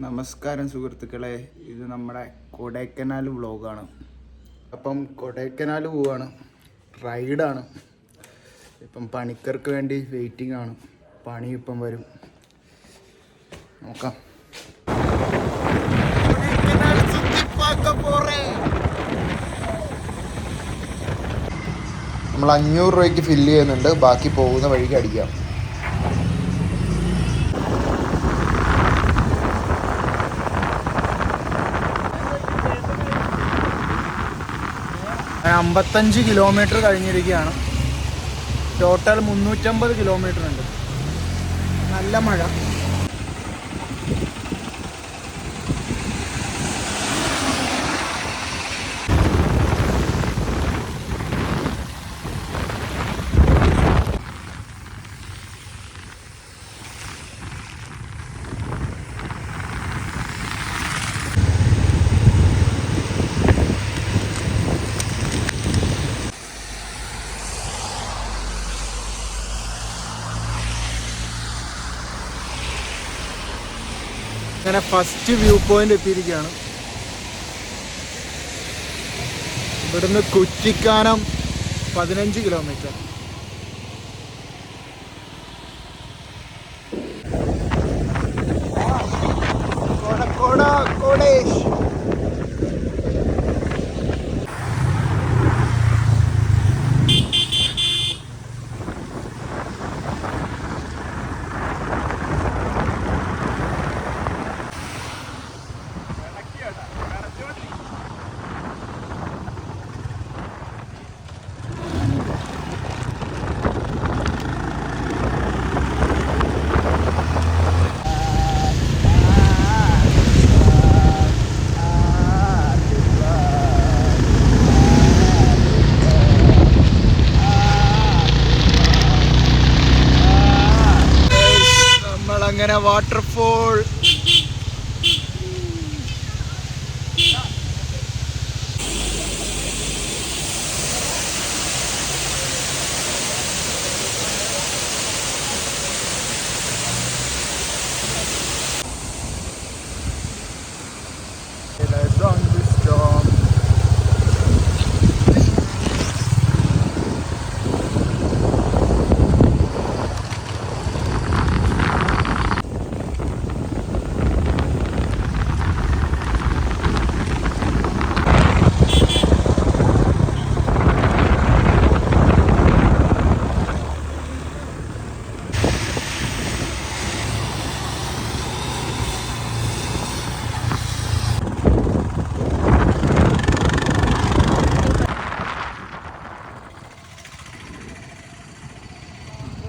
നമസ്കാരം സുഹൃത്തുക്കളെ, ഇത് നമ്മുടെ കൊടൈക്കനാൽ വ്ളോഗാണ്. അപ്പം കൊടൈക്കനാൽ പോവാണ്, റൈഡാണ്. ഇപ്പം പണിക്കർക്ക് വേണ്ടി വെയിറ്റിംഗ് ആണ്. പണി ഇപ്പം വരും, നോക്കാം. നമ്മൾ 500 രൂപയ്ക്ക് ഫില്ല് ചെയ്യുന്നുണ്ട്, ബാക്കി പോകുന്ന വഴിക്ക് അടിക്കാം. ഞാൻ 55 കിലോമീറ്റർ കഴിഞ്ഞിരിക്കുകയാണ്. ടോട്ടൽ 350 കിലോമീറ്റർ ഉണ്ട്. നല്ല മഴ. അങ്ങനെ ഫസ്റ്റ് വ്യൂ പോയിന്റ് എത്തിയിരിക്കുകയാണ്. ഇവിടുന്ന് കുറ്റിക്കാനം 15 കിലോമീറ്റർ. കോടേഷ് അങ്ങനെ വാട്ടർഫോൾ.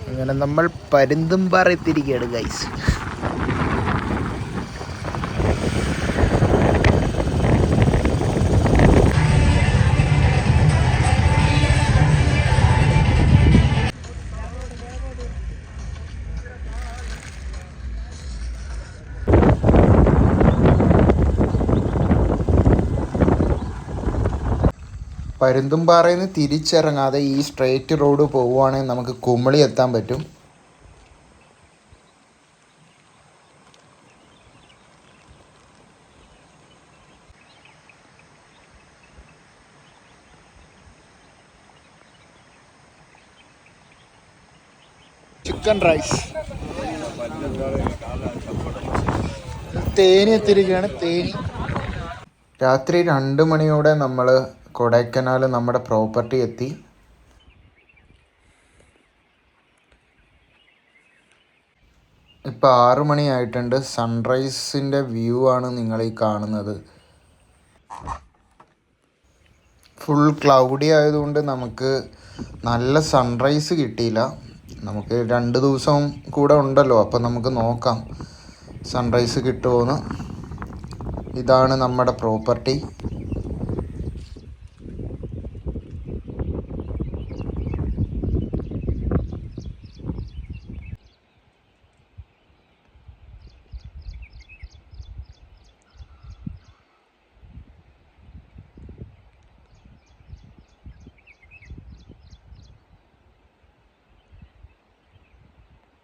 അങ്ങനെ നമ്മൾ പരുന്തുംപാറ എത്തിയിരിക്കുകയാണ് ഗൈസ്. പരുന്തുംപാറയിൽ നിന്ന് തിരിച്ചിറങ്ങാതെ ഈ സ്ട്രെയിറ്റ് റോഡ് പോവുകയാണെങ്കിൽ നമുക്ക് കുമളി എത്താൻ പറ്റും. ചിക്കൻ റൈസ്, തേനി എത്തിയിരിക്കുകയാണ്. തേനി. രാത്രി 2 മണിയോടെ നമ്മൾ കൊടൈക്കനാൽ നമ്മുടെ പ്രോപ്പർട്ടി എത്തി. ഇപ്പോൾ 6 മണിയായിട്ടുണ്ട്. സൺറൈസിൻ്റെ വ്യൂ ആണ് നിങ്ങൾ ഈ കാണുന്നത്. ഫുൾ ക്ലൗഡി ആയതുകൊണ്ട് നമുക്ക് നല്ല സൺറൈസ് കിട്ടിയില്ല. നമുക്ക് 2 ദിവസം കൂടെ ഉണ്ടല്ലോ, അപ്പം നമുക്ക് നോക്കാം സൺറൈസ് കിട്ടുമോയെന്ന്. ഇതാണ് നമ്മുടെ പ്രോപ്പർട്ടി.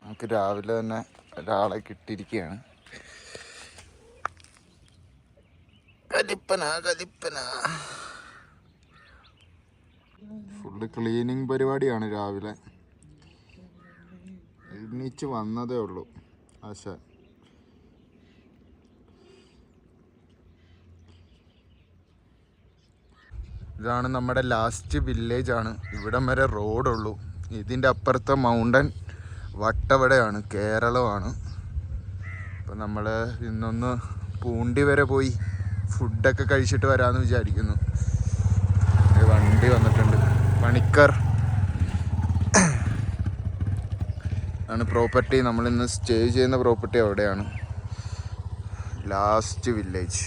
നമുക്ക് രാവിലെ തന്നെ ഒരാളെ കിട്ടിയിരിക്കുകയാണ്. ഫുള്ള് ക്ലീനിങ് പരിപാടിയാണ് രാവിലെ. എണീച്ച് വന്നതേ ഉള്ളൂ ആശാൻ. ഇതാണ് നമ്മുടെ ലാസ്റ്റ് വില്ലേജ് ആണ്. ഇവിടം വരെ റോഡുള്ളൂ. ഇതിൻ്റെ അപ്പുറത്തെ മൗണ്ടൻ വട്ടവടയാണ്, കേരളമാണ്. അപ്പം നമ്മൾ ഇന്നൊന്ന് പൂണ്ടി വരെ പോയി ഫുഡൊക്കെ കഴിച്ചിട്ട് വരാമെന്ന് വിചാരിക്കുന്നു. വണ്ടി വന്നിട്ടുണ്ട്. പണിക്കർ ആണ് പ്രോപ്പർട്ടി. നമ്മളിന്ന് സ്റ്റേ ചെയ്യുന്ന പ്രോപ്പർട്ടി അവിടെയാണ്, ലാസ്റ്റ് വില്ലേജ്.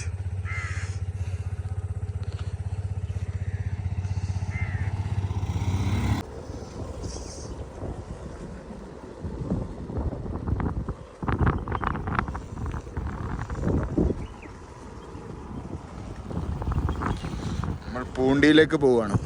നമ്മൾ പൂണ്ടിയിലേക്ക് പോവാണ്.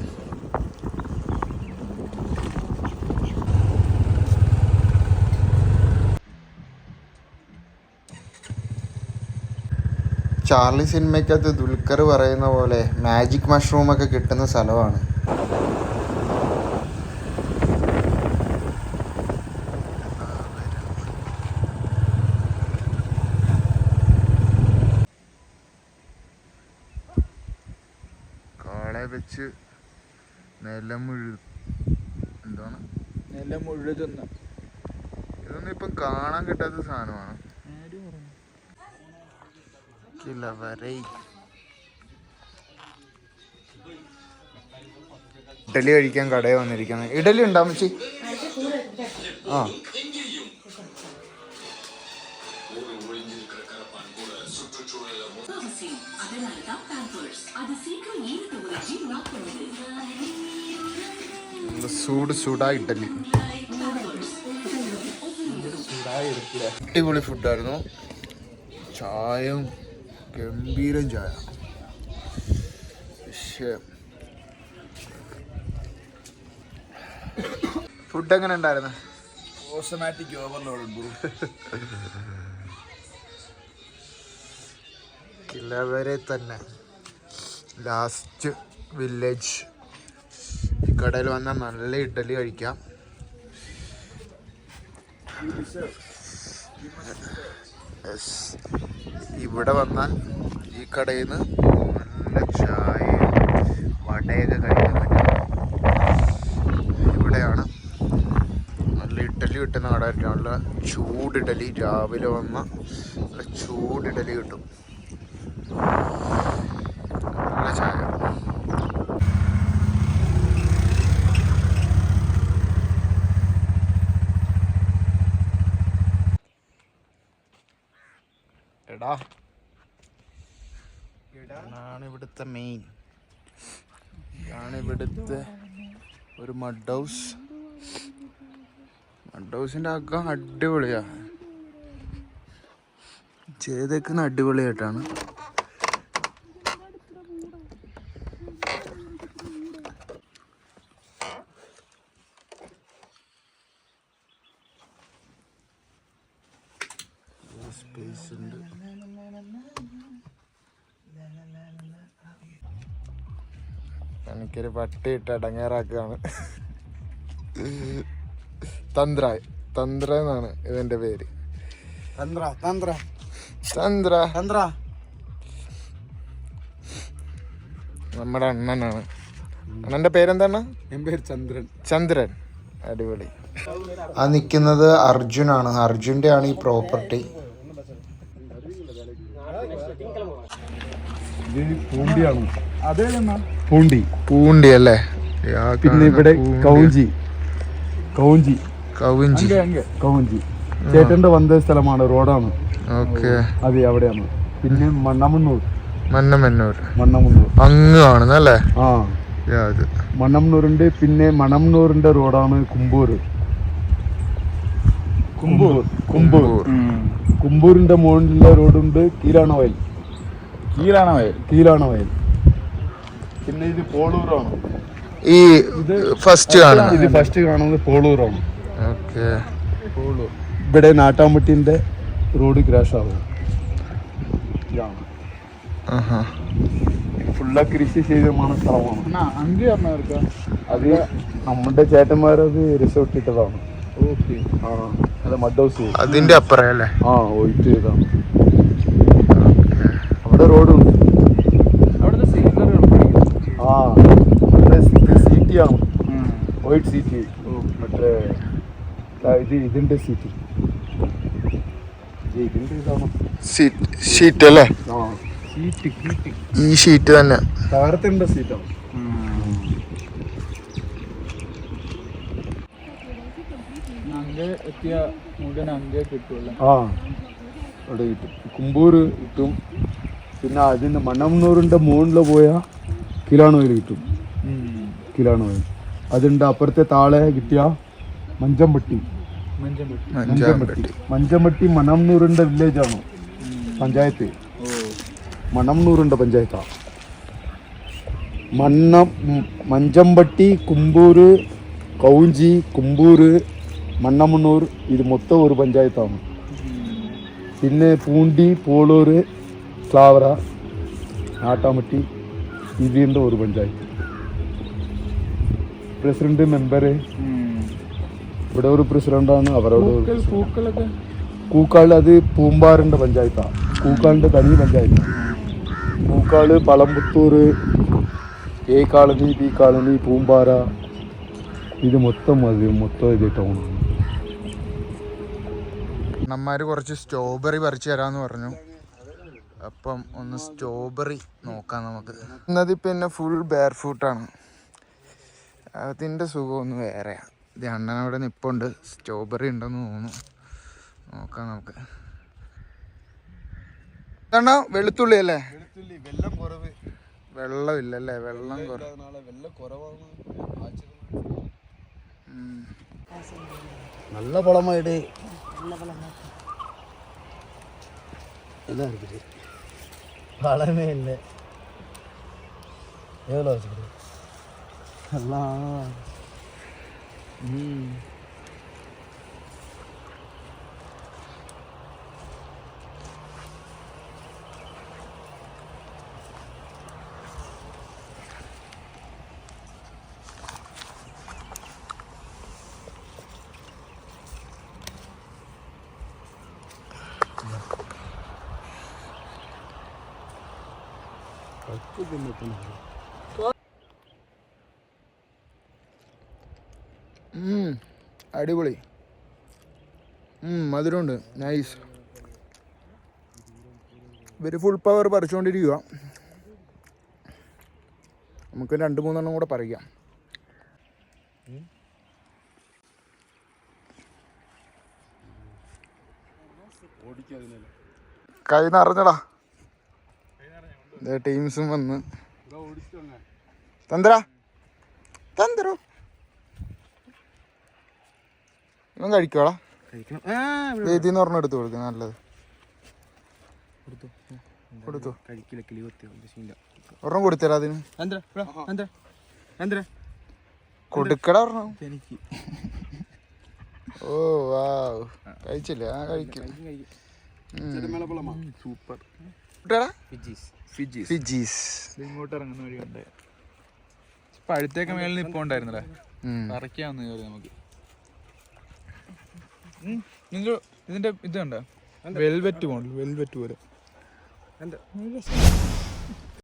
ചാർലി സിനിമയ്ക്കകത്ത് ദുൽഖർ പറയുന്ന പോലെ മാജിക് മഷ്റൂമൊക്കെ കിട്ടുന്ന സ്ഥലമാണ്. കാളെ വെച്ച് എന്താണ് നിലമുഴുതുന്ന, ഇതൊന്നും ഇപ്പം കാണാൻ കിട്ടാത്ത സാധനമാണ്. ഇഡലി കഴിക്കാൻ കടയിൽ വന്നിരിക്കുന്നത്. ഇഡലി ഉണ്ടോ അമ്മച്ചി? ആ, ചൂടാ ഇഡലി. അടിപൊളി ഫുഡായിരുന്നു. ചായയും ഗംഭീരം ചായ. ഫുഡ് എങ്ങനെ ഉണ്ടായിരുന്നു? Automatic overload. കിലവരെ തന്നെ ലാസ്റ്റ് വില്ലേജ്. ഈ കടയിൽ വന്നാൽ നല്ല ഇഡ്ഡലി കഴിക്കാം. ഇവിടെ വന്നാൽ ഈ കടയിൽ നിന്ന് നല്ല ചായ വടയൊക്കെ കഴിക്കാൻ പറ്റും. ഇവിടെയാണ് നല്ല ഇഡ്ഡലി കിട്ടുന്ന കട. നല്ല ചൂട് ഇഡലി, രാവിലെ വന്ന നല്ല ചൂട് ഇഡലി കിട്ടും. നല്ല ചായ. ഇതാണ് ഇവിടുത്തെ മെയിൻ. ഇതാണ് ഇവിടുത്തെ ഒരു മഡ് ഹൗസ്. മഡ് ഹൗസിൻ്റെ അകം അടിപൊളിയാ ചെയ്തേക്കുന്ന, അടിപൊളിയായിട്ടാണ്. സ്പേസ് ഉണ്ട്. എനിക്കൊരു പട്ടിയിട്ട് അടങ്ങേറാക്കുകയാണ്. തന്ത്ര എന്നാണ് ഇവന്റെ പേര്. തന്ത്ര നമ്മുടെ അണ്ണനാണ്. അണ്ണന്റെ പേരെന്താണ്? ചന്ദ്രൻ. അടിപൊളി. ആ നിൽക്കുന്നത് അർജുനാണ്. അർജുൻ്റെ ആണ് ഈ പ്രോപ്പർട്ടി. പൂണ്ടി അല്ലേ? പിന്നെ ഇവിടെ കൗഞ്ചി ചേട്ടന്റെ വന്ന സ്ഥലമാണ്, റോഡാണ്. ഓക്കെ, അതെ അവിടെയാണ്. പിന്നെ മണ്ണമണ്ണൂർ അങ്ങ് കാണുന്നല്ലേ? ആ, മണ്ണമണ്ണൂരുണ്ട്. പിന്നെ മണ്ണമണ്ണൂരിന്റെ റോഡാണ് കുമ്പൂരിന്റെ മുകളിലുള്ള റോഡുണ്ട് കീലാണവയൽ. പിന്നെ ഇത് പോളൂറാണ്. ഈ ഫസ്റ്റ് കാണുന്നത് പോളൂറാണ്. ഇവിടെ നാട്ടാമ്പട്ടിന്റെ റോഡ് ക്രാഷ് ആവും. ഫുള്ള കൃഷി ചെയ്തമാണ് സ്ഥലമാണ്. அண்ணா அங்கேயே அண்ணா இருக்கா? അത് നമ്മുടെ ചേട്ടന്മാരത് റിസോർട്ട് ഇട്ടതാണ്. ஓகே. ആ അത് മഡ് ഹൗസ്. അതിന്റെ അപ്പുറം അല്ലേ? ആ ഒയിറ്റ് ചെയ്താണ്. അവിടെ റോഡുണ്ട്. അവിടുത്തെ സീറ്ററുകൾ ആ ഇത് സീറ്റിയാണ്. White seat. മറ്റേ ഇതിന്റെ സീറ്റ്. ഇതിന്റെ ഇതാണ് ഷീറ്റ് അല്ലേ? ആ ഈ ഷീറ്റ് തന്നെ താരത്തിന്റെ സീറ്റാണ്. അങ്ങേ എത്തിയ മുഴുവൻ അങ്ങേ കിട്ടുമല്ലോ. ആ അവിടെ കിട്ടും. കുമ്പൂര് കിട്ടും. പിന്നെ അതിൻ്റെ മണ്ണന്നൂരിൻ്റെ മുകളിൽ പോയാൽ കിലാണോയിൽ കിട്ടും. കിലാണോയിൽ അതിൻ്റെ അപ്പുറത്തെ താഴെ കിട്ടിയ മഞ്ചമ്പട്ടി. മഞ്ചമ്പട്ടി മണംനൂറിൻ്റെ വില്ലേജാണ്, പഞ്ചായത്ത്. മണംനൂറിൻ്റെ പഞ്ചായത്താണ്. മഞ്ചമ്പട്ടി, കുമ്പൂര്, കൗഞ്ചി, കുമ്പൂര്, മണ്ണമണ്ണൂർ ഇത് മൊത്തം ഒരു പഞ്ചായത്താണ്. പിന്നെ പൂണ്ടി, പോളൂർ, ക്ലാവറ, ആട്ടാമട്ടി ഇതിൻ്റെ ഒരു പഞ്ചായത്ത്. പ്രസിഡന്റ്, മെമ്പർ, ഇവിടെ ഒരു പ്രസിഡന്റാണ്. അവരോട് കൂക്കാട് അത് പൂമ്പാറിൻ്റെ പഞ്ചായത്താണ്. കൂക്കാടിൻ്റെ തനി പഞ്ചായത്താണ്. Kookkad, Palambuthur, A colony, B colony, Poompara ഇത് മൊത്തം ഇത് ടൗണാണ്. അണ്ണന്മാർ കുറച്ച് സ്ട്രോബെറി പറിച്ചു തരാമെന്ന് പറഞ്ഞു. അപ്പം ഒന്ന് സ്ട്രോബെറി നോക്കാം നമുക്ക്. ഇന്നത് പിന്നെ ഫുൾ ബെയർ ഫൂട്ടാണ്. അതിൻ്റെ സുഖമൊന്നും വേറെയാണ്. ഇത് അണ്ണനവിടെ നിൽപ്പുണ്ട്. സ്ട്രോബെറി ഉണ്ടെന്ന് തോന്നുന്നു. നോക്കാം നമുക്ക്. ഇതാണോ വെളുത്തുള്ളി അല്ലേ? വെള്ളം കുറവ്. വെള്ളമില്ലല്ലേ? വെള്ളം കുറവാണ്. நல்ல பழமாயிடு. எல்லாம் இருக்குது. பழமே இல்லை. எவ்வளோ வச்சுக்கிது எல்லாம். അടിപൊളി. മധുരമുണ്ട്. നൈസ്. ഇവർ ഫുൾ പവർ പറിച്ചുകൊണ്ടിരിക്കുക. നമുക്ക് 2-3 കൂടെ പറിക്കാം. കൈ നിറഞ്ഞടാ. ടീംസും വന്ന് തന്തരോ ഇവൻ കഴിക്കോടാ. വേദിന്ന് പറഞ്ഞ എടുത്തു കൊടുക്കുക. നല്ലത് കൊടുത്തു. ഒരെണ്ണം കൊടുത്തരാ. അതിന് കൊടുക്കടാ ഒരെണ്ണം. ഓ വാ കഴിച്ചില്ലേ? ആ കഴിക്കും. സൂപ്പർ. ഇങ്ങോട്ട് ഇറങ്ങുന്ന വഴി കണ്ടേ. പഴുത്തേക്ക് മേളിൽ ഇപ്പൊ ഉണ്ടായിരുന്നല്ലേ? പറിക്കാന്ന് കയറി നമുക്ക്. നിങ്ങൾ ഇതിന്റെ ഇത് കണ്ടോ? വെൽവെറ്റ് പോലെ.